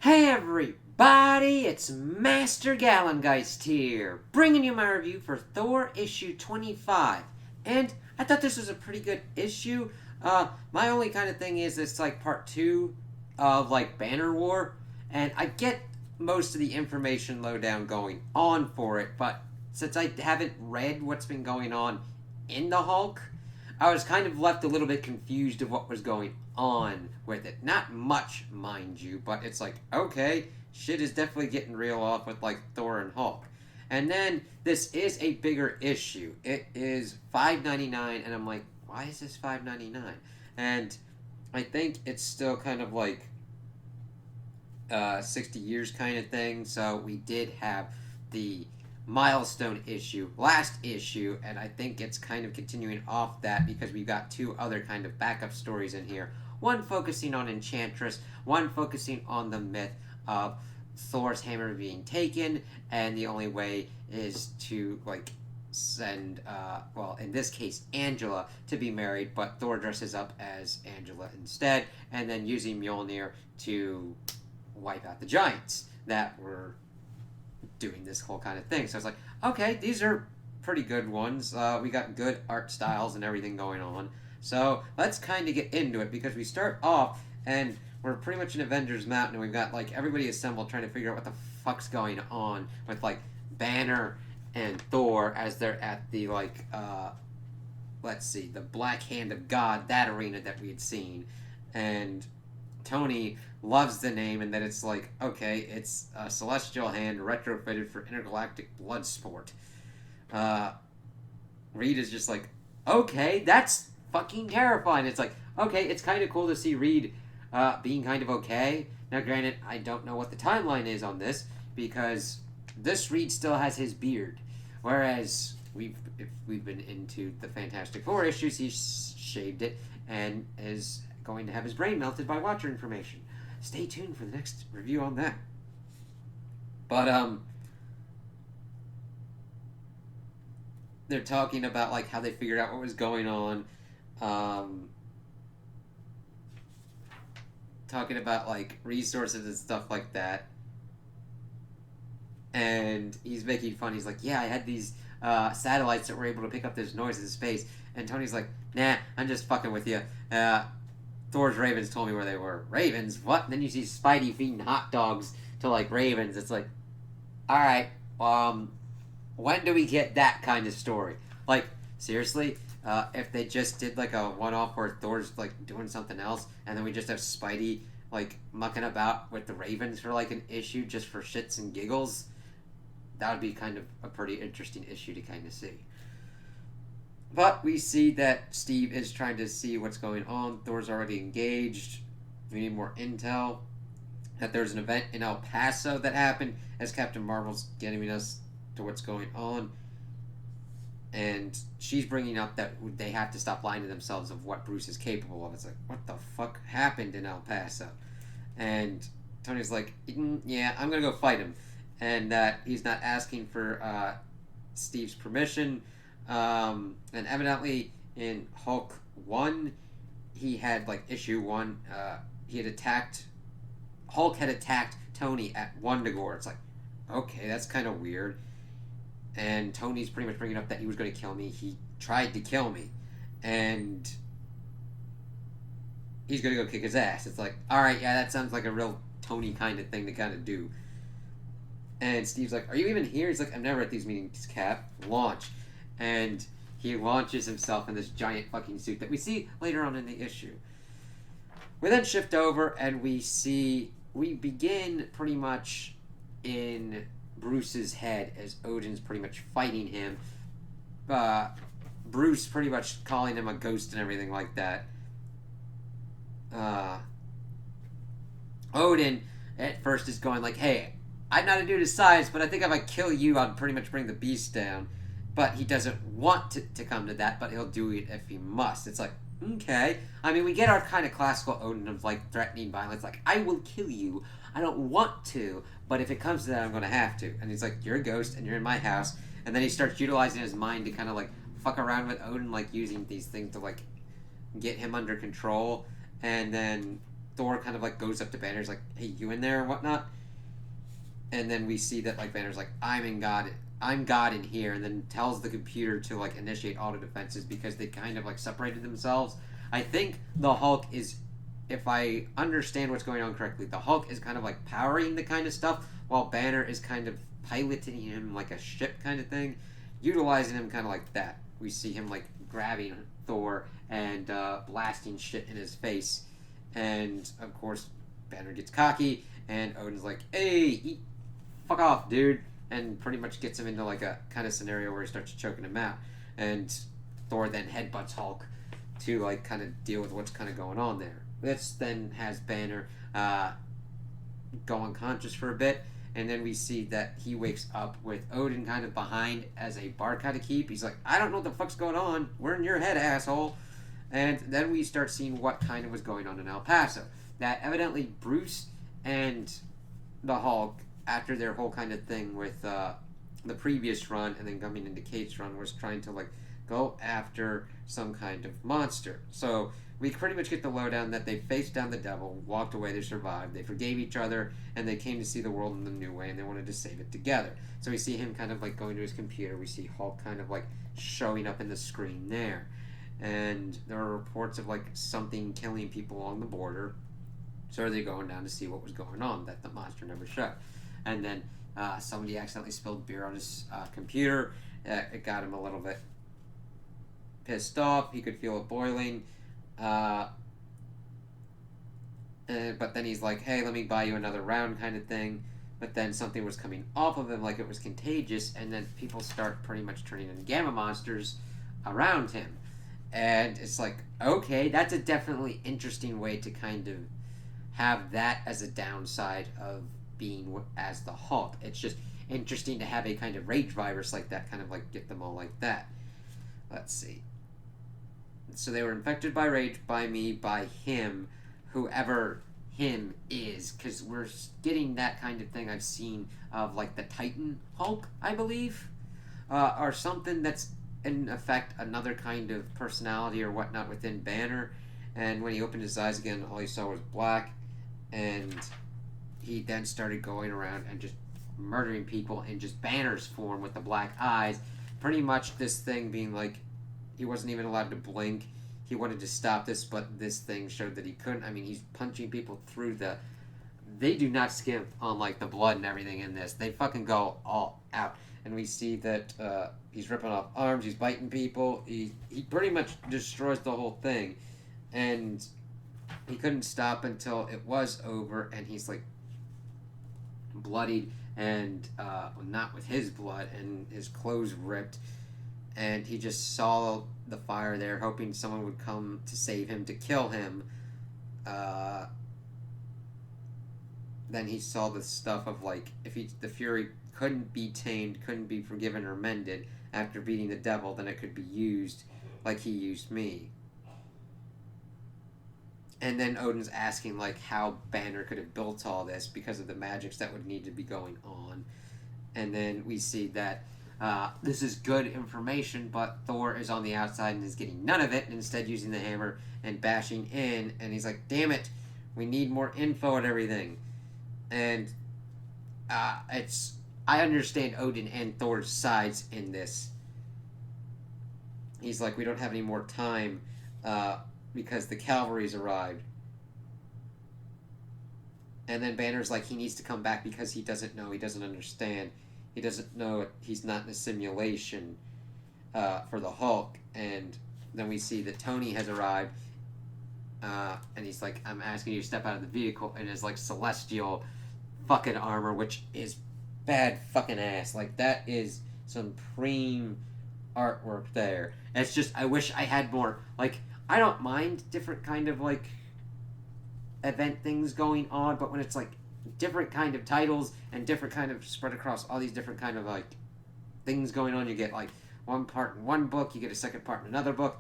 Hey everybody, it's Master Gallengeist here, bringing you my review for Thor issue 25. And I thought this was a pretty good issue. My only kind of thing is it's like part 2 of like Banner War, and I get most of the information lowdown going on for it, but since I haven't read what's been going on in the Hulk, I was kind of left a little bit confused of what was going on with it. Not much, mind you, but it's like, okay, shit is definitely getting real off with like Thor and Hulk. And then this is a bigger issue. It is $5.99, and I'm like, why is this $5.99? And I think it's still kind of like 60 years kind of thing. So we did have the milestone issue, last issue, and I think it's kind of continuing off that because we've got two other kind of backup stories in here. One focusing on Enchantress, one focusing on the myth of Thor's hammer being taken, and the only way is to like send, well, in this case, Angela to be married, but Thor dresses up as Angela instead, and then using Mjolnir to wipe out the giants that were doing this whole kind of thing. So it's like, okay, these are pretty good ones. We got good art styles and everything going on. So let's kind of get into it because we start off and we're pretty much in Avengers Mountain and we've got like everybody assembled trying to figure out what the fuck's going on with like Banner and Thor as they're at the like let's see, the Black Hand of God, that arena that we had seen. And Tony loves the name and that it's like, okay, it's a celestial hand retrofitted for intergalactic blood sport. Reed is just like, okay, that's fucking terrifying. It's like, okay, it's kind of cool to see Reed being kind of okay. Now, granted, I don't know what the timeline is on this because this Reed still has his beard, whereas if we've been into the Fantastic Four issues, he's shaved it and is going to have his brain melted by Watcher information. Stay tuned for the next review on that. But they're talking about like how they figured out what was going on. Talking about like resources and stuff like that. And he's making fun. He's like, yeah, I had these satellites that were able to pick up this noise in space. And Tony's like, nah, I'm just fucking with you. Thor's ravens told me where they were. Ravens? What? And then you see Spidey feeding hot dogs to like ravens. It's like, alright, when do we get that kind of story? Like, seriously? If they just did like a one-off where Thor's like doing something else and then we just have Spidey like mucking about with the ravens for like an issue just for shits and giggles, that would be kind of a pretty interesting issue to kind of see. But we see that Steve is trying to see what's going on. Thor's already engaged. We need more intel. That there's an event in El Paso that happened as Captain Marvel's getting us to what's going on. And she's bringing up that they have to stop lying to themselves of what Bruce is capable of. It's like, what the fuck happened in El Paso? And Tony's like, yeah, I'm going to go fight him. And that he's not asking for Steve's permission. And evidently in Hulk 1, he had like issue 1, Hulk had attacked Tony at Wundagore. It's like, okay, that's kind of weird. And Tony's pretty much bringing up that he was going to kill me. He tried to kill me. And he's going to go kick his ass. It's like, alright, yeah, that sounds like a real Tony kind of thing to kind of do. And Steve's like, are you even here? He's like, I'm never at these meetings, Cap. Launch. And he launches himself in this giant fucking suit that we see later on in the issue. We then shift over and we begin pretty much in Bruce's head as Odin's pretty much fighting him. Bruce pretty much calling him a ghost and everything like that. Odin at first is going like, hey, I'm not a dude of size, but I think if I kill you, I'll pretty much bring the beast down. But he doesn't want to come to that, but he'll do it if he must. It's like, okay. I mean, we get our kind of classical Odin of, like, threatening violence. Like, I will kill you. I don't want to, but if it comes to that, I'm going to have to. And he's like, you're a ghost, and you're in my house. And then he starts utilizing his mind to kind of, like, fuck around with Odin, like, using these things to, like, get him under control. And then Thor kind of like goes up to Banner's like, hey, you in there and whatnot? And then we see that like Banner's like, I'm God in here, and then tells the computer to like initiate auto defenses because they kind of like separated themselves. I think the Hulk is, if I understand what's going on correctly, the Hulk is kind of like powering the kind of stuff, while Banner is kind of piloting him like a ship kind of thing, utilizing him kind of like that. We see him like grabbing Thor and blasting shit in his face, and of course Banner gets cocky, and Odin's like, hey, fuck off, dude, and pretty much gets him into like a kind of scenario where he starts choking him out, and Thor then headbutts Hulk to like kind of deal with what's kind of going on there. This then has Banner go unconscious for a bit, and then we see that he wakes up with Odin kind of behind as a bar kind of keep. He's like, I don't know what the fuck's going on. We're in your head, asshole. And then we start seeing what kind of was going on in El Paso. That evidently Bruce and the Hulk, after their whole kind of thing with the previous run and then coming into Kate's run, was trying to like go after some kind of monster. So we pretty much get the lowdown that they faced down the devil, walked away, they survived, they forgave each other, and they came to see the world in the new way, and they wanted to save it together. So we see him kind of like going to his computer. We see Hulk kind of like showing up in the screen there. And there are reports of like something killing people along the border. So they're going down to see what was going on that the monster never showed. And then somebody accidentally spilled beer on his computer. It got him a little bit pissed off. He could feel it boiling. But then he's like, hey, let me buy you another round kind of thing. But then something was coming off of him like it was contagious, and then people start pretty much turning into gamma monsters around him. And it's like, okay, that's a definitely interesting way to kind of have that as a downside of being as the Hulk. It's just interesting to have a kind of rage virus like that, kind of like get them all like that. Let's see. So they were infected by rage, by me, by him, whoever him is, because we're getting that kind of thing I've seen of like the Titan Hulk, I believe, or something that's in effect another kind of personality or whatnot within Banner. And when he opened his eyes again, all he saw was black, and he then started going around and just murdering people in just Banner's form with the black eyes. Pretty much this thing being like, he wasn't even allowed to blink. He wanted to stop this, but this thing showed that he couldn't. I mean, he's punching people through the... They do not skimp on, like, the blood and everything in this. They fucking go all out. And we see that he's ripping off arms, he's biting people. He pretty much destroys the whole thing. And he couldn't stop until it was over, and he's, like, bloodied and not with his blood, and his clothes ripped. And he just saw the fire there, hoping someone would come to save him, to kill him. Then he saw the stuff of, like, if the Fury couldn't be tamed, couldn't be forgiven or mended after beating the devil, then it could be used like he used me. And then Odin's asking, like, how Banner could have built all this because of the magics that would need to be going on. And then we see that this is good information, but Thor is on the outside and is getting none of it, and instead using the hammer and bashing in, and he's like, damn it, we need more info and everything. And I understand Odin and Thor's sides in this. He's like, we don't have any more time because the cavalry's arrived. And then Banner's like, he needs to come back because he doesn't know, he doesn't understand. He doesn't know he's not in a simulation for the Hulk. And then we see that Tony has arrived, and he's like, I'm asking you to step out of the vehicle in his, like, celestial fucking armor, which is bad fucking ass. Like, that is some preem artwork there. And it's just, I wish I had more, like, I don't mind different kind of, like, event things going on, but when it's, like, different kind of titles and different kind of spread across all these different kind of like things going on, you get like one part in one book, you get a second part in another book.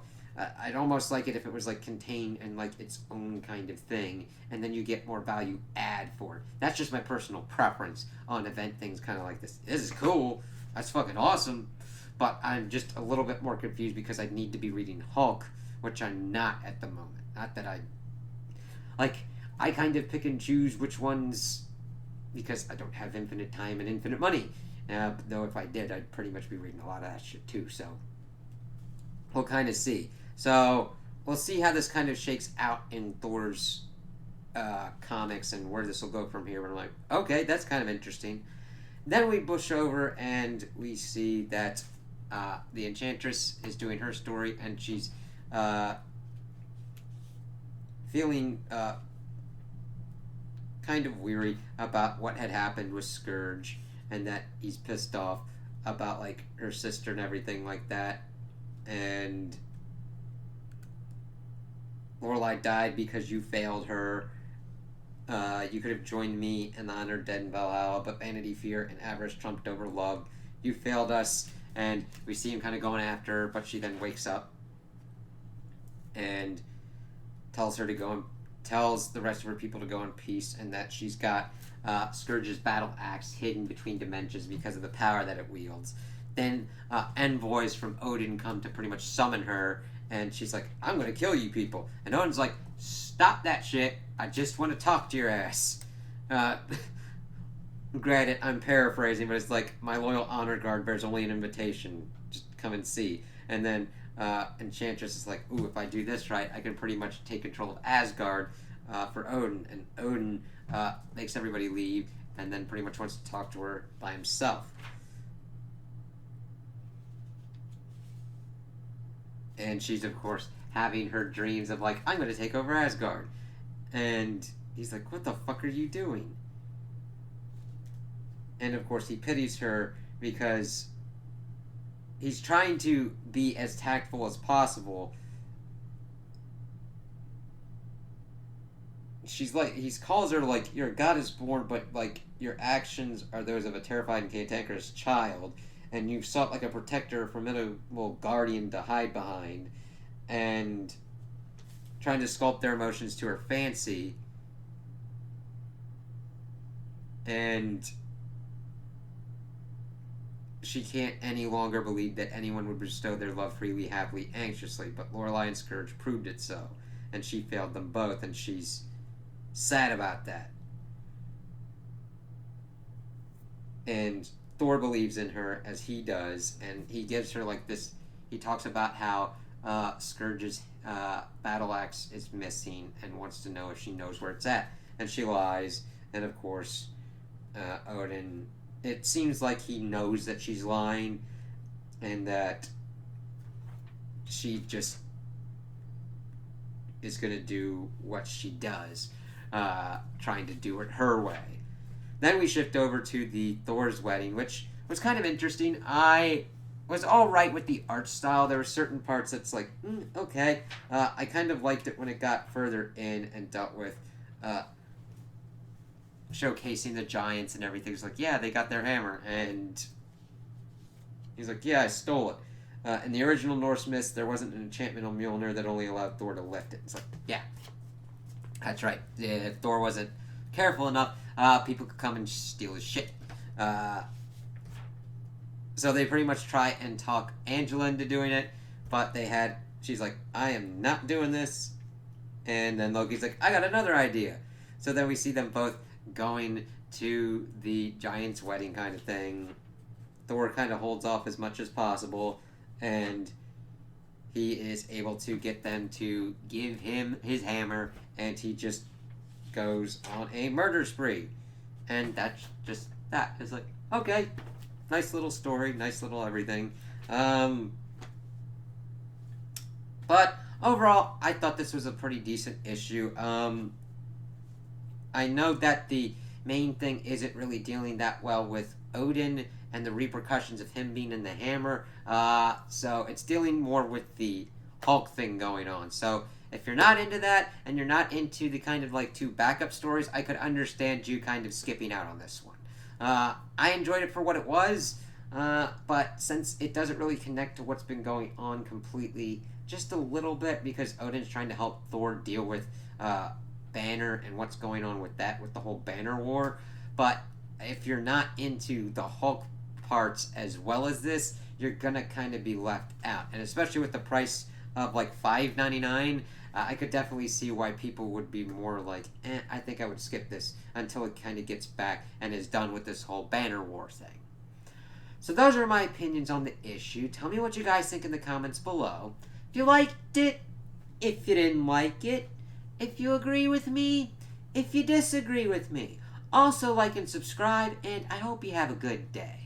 I'd almost like it if it was like contained in like its own kind of thing, and then you get more value add for it. That's just my personal preference on event things kind of like this. This is cool, that's fucking awesome, but I'm just a little bit more confused because I need to be reading Hulk, which I'm not at the moment. Not that I like, I kind of pick and choose which ones, because I don't have infinite time and infinite money. Though if I did, I'd pretty much be reading a lot of that shit too. So we'll kind of see. So we'll see how this kind of shakes out in Thor's comics and where this will go from here. But I'm like, okay, that's kind of interesting. Then we push over and we see that the Enchantress is doing her story, and she's feeling kind of weary about what had happened with Scourge, and that he's pissed off about like her sister and everything like that. And Lorelai died because you failed her. You could have joined me and the honored dead in Valhalla, but vanity, fear, and avarice trumped over love. You failed us. And we see him kind of going after her, but she then wakes up and tells her to go and tells the rest of her people to go in peace, and that she's got Scourge's battle axe hidden between dimensions because of the power that it wields. Then envoys from Odin come to pretty much summon her, and she's like, I'm going to kill you people. And Odin's like, stop that shit. I just want to talk to your ass. Granted, I'm paraphrasing, but it's like, my loyal honor guard bears only an invitation. Just come and see. And then Enchantress is like, ooh, if I do this right, I can pretty much take control of Asgard for Odin. And Odin makes everybody leave, and then pretty much wants to talk to her by himself. And she's, of course, having her dreams of like, I'm going to take over Asgard. And he's like, what the fuck are you doing? And of course he pities her because he's trying to be as tactful as possible. She's like, he calls her like, you're a goddess born, but like your actions are those of a terrified and cantankerous child, and you've sought like a protector, formidable guardian to hide behind, and trying to sculpt their emotions to her fancy. And she can't any longer believe that anyone would bestow their love freely, happily, anxiously, but Lorelai and Scourge proved it so, and she failed them both, and she's sad about that. And Thor believes in her, as he does, and he gives her like this, he talks about how Scourge's battle axe is missing and wants to know if she knows where it's at, and she lies. And of course Odin, it seems like he knows that she's lying, and that she just is going to do what she does, trying to do it her way. Then we shift over to the Thor's Wedding, which was kind of interesting. I was all right with the art style. There were certain parts that's like, okay. I kind of liked it when it got further in and dealt with showcasing the giants and everything. It's like, yeah, they got their hammer, and he's like, yeah, I stole it. In the original Norse myths, there wasn't an enchantment on Mjolnir that only allowed Thor to lift it. It's like, yeah, that's right. If Thor wasn't careful enough, people could come and steal his shit. So they pretty much try and talk Angela into doing it, but she's like, I am not doing this. And then Loki's like, I got another idea. So then we see them both going to the giant's wedding kind of thing. Thor kind of holds off as much as possible, and he is able to get them to give him his hammer, and he just goes on a murder spree. And that's just that. It's like, okay, nice little story, nice little everything. But overall, I thought this was a pretty decent issue. I know that the main thing isn't really dealing that well with Odin and the repercussions of him being in the hammer. So it's dealing more with the Hulk thing going on. So if you're not into that, and you're not into the kind of like two backup stories, I could understand you kind of skipping out on this one. I enjoyed it for what it was, but since it doesn't really connect to what's been going on completely, just a little bit, because Odin's trying to help Thor deal with Banner and what's going on with that, with the whole Banner War. But if you're not into the Hulk parts as well as this, you're gonna kind of be left out. And especially with the price of like $5.99, I could definitely see why people would be more like, I think I would skip this until it kind of gets back and is done with this whole banner war thing. So those are my opinions on the issue. Tell me what you guys think in the comments below. If you liked it, if you didn't like it, if you agree with me, if you disagree with me. Also like and subscribe, and I hope you have a good day.